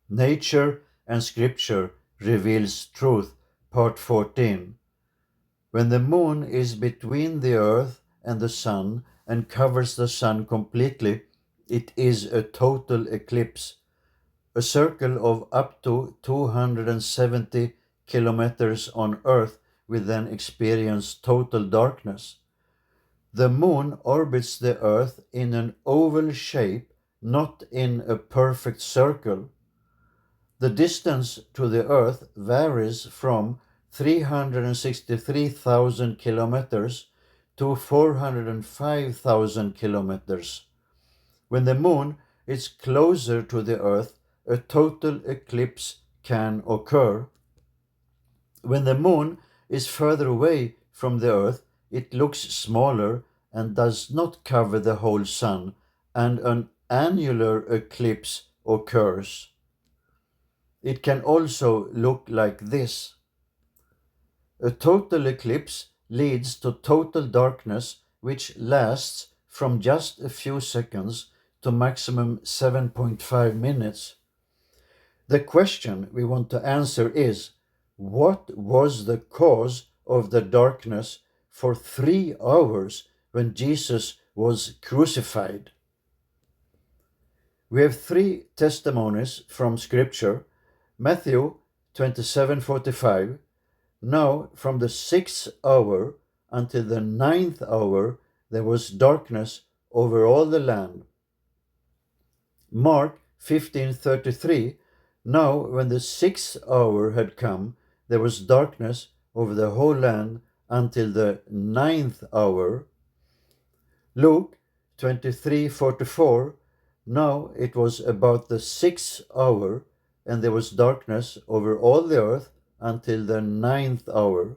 Nature and Scripture reveals truth, part 14. When the moon is between the earth and the sun and covers the sun completely, it is a total eclipse. A circle of up to 270 kilometers on earth will then experience total darkness. The moon orbits the earth in an oval shape, not in a perfect circle. The distance to the Earth varies from 363,000 kilometers to 405,000 kilometers. When the Moon is closer to the Earth, a total eclipse can occur. When the Moon is further away from the Earth, it looks smaller and does not cover the whole Sun, and an annular eclipse occurs. It can also look like this. A total eclipse leads to total darkness, which lasts from just a few seconds to maximum 7.5 minutes. The question we want to answer is, what was the cause of the darkness for 3 hours when Jesus was crucified? We have 3 testimonies from Scripture. Matthew 27:45. Now from the 6th hour until the 9th hour there was darkness over all the land. Mark 15:33. Now when the 6th hour had come, there was darkness over the whole land until the 9th hour. Luke 23:44. Now it was about the 6th hour, and there was darkness over all the earth until the 9th hour.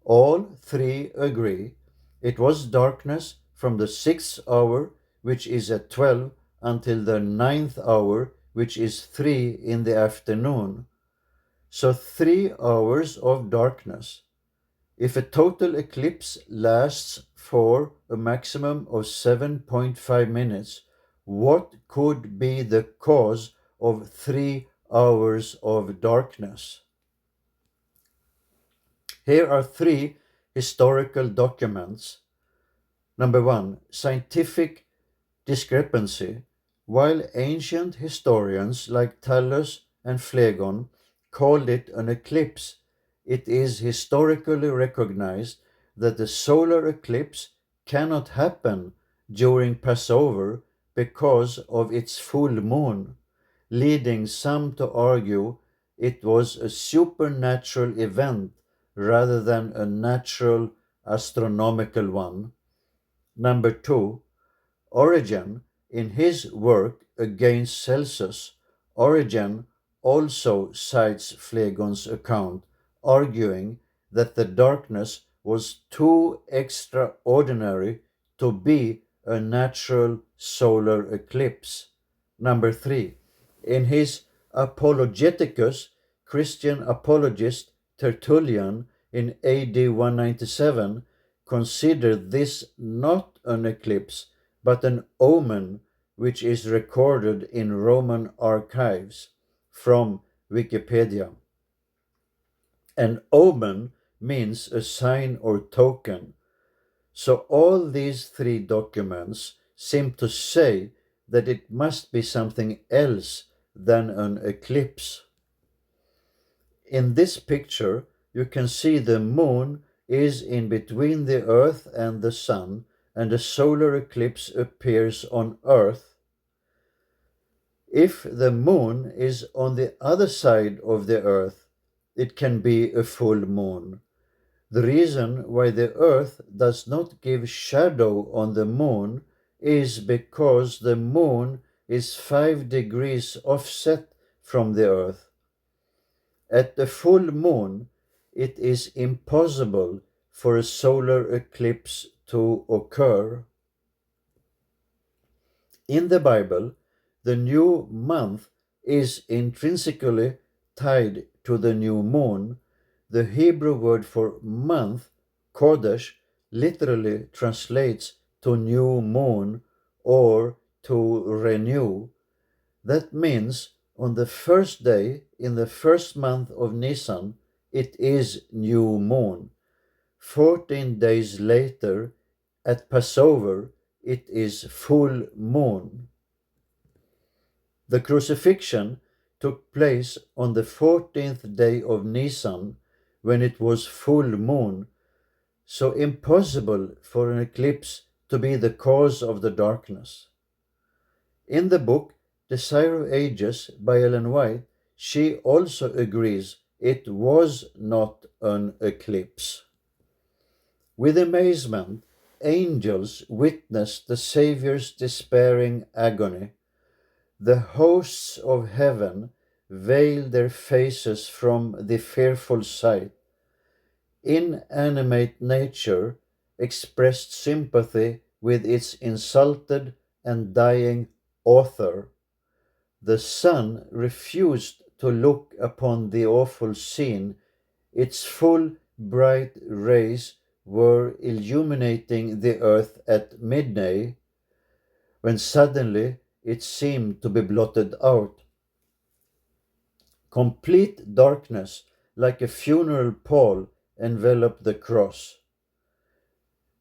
All 3 agree. It was darkness from the 6th hour, which is at 12, until the 9th hour, which is 3 in the afternoon. So 3 hours of darkness. If a total eclipse lasts for a maximum of 7.5 minutes, what could be the cause of 3 hours of darkness? Here are 3 historical documents. Number 1, scientific discrepancy. While ancient historians like Thales and Phlegon called it an eclipse, it is historically recognized that the solar eclipse cannot happen during Passover because of its full moon, leading some to argue it was a supernatural event rather than a natural astronomical one. Number 2, Origen, in his work against Celsus, Origen also cites Phlegon's account, arguing that the darkness was too extraordinary to be a natural solar eclipse. Number 3, in his Apologeticus, Christian apologist Tertullian in AD 197 considered this not an eclipse but an omen, which is recorded in Roman archives. From Wikipedia. An omen means a sign or token. So all these 3 documents seem to say that it must be something else than an eclipse. In this picture, you can see the moon is in between the earth and the sun, and a solar eclipse appears on earth. If the moon is on the other side of the earth, it can be a full moon. The reason why the earth does not give shadow on the moon is because the moon is 5 degrees offset from the earth. At the full moon, it is impossible for a solar eclipse to occur. In the Bible, the new month is intrinsically tied to the new moon. The Hebrew word for month, Kodesh, literally translates to new moon or to renew. That means On the first day in the first month of Nisan, it is new moon. 14 days later, at Passover, it is full moon. The crucifixion took place on the 14th day of Nisan, when it was full moon, so impossible for an eclipse to be the cause of the darkness. In the book Desire of Ages by Ellen White, she also agrees it was not an eclipse. With amazement, angels witnessed the Saviour's despairing agony. The hosts of heaven veiled their faces from the fearful sight. Inanimate nature expressed sympathy with its insulted and dying author. The sun refused to look upon the awful scene. Its full bright rays were illuminating the earth at midday, when suddenly it seemed to be blotted out. Complete darkness, like a funeral pall, enveloped the cross.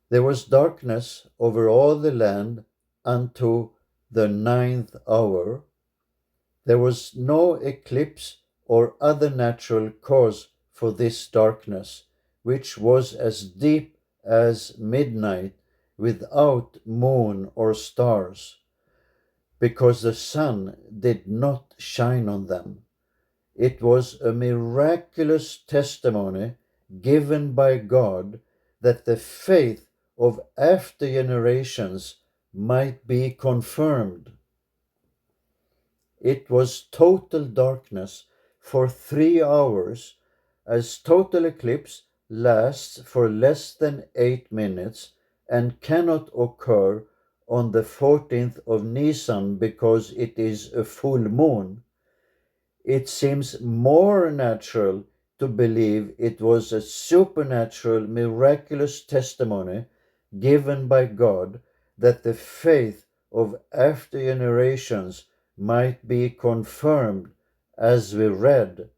There was darkness over all the land unto the ninth hour. There was no eclipse or other natural cause for this darkness, which was as deep as midnight, without moon or stars, because the sun did not shine on them. It was a miraculous testimony given by God that the faith of after generations might be confirmed. It was total darkness for 3 hours, as total eclipse lasts for less than 8 minutes and cannot occur on the 14th of Nisan because it is a full moon. It seems more natural to believe it was a supernatural, miraculous testimony given by God that the faith of after generations might be confirmed, as we read.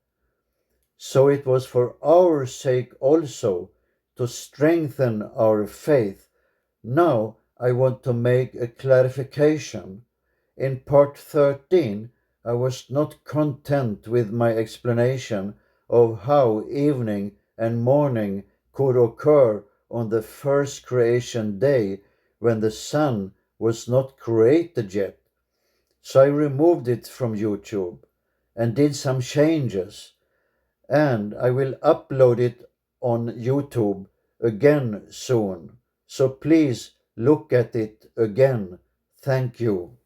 So it was for our sake also, to strengthen our faith. Now I want to make a clarification. In part 13, I was not content with my explanation of how evening and morning could occur on the first creation day, when the sun was not created yet. So I removed it from YouTube and did some changes, and I will upload it on YouTube again soon. So please look at it again. Thank you.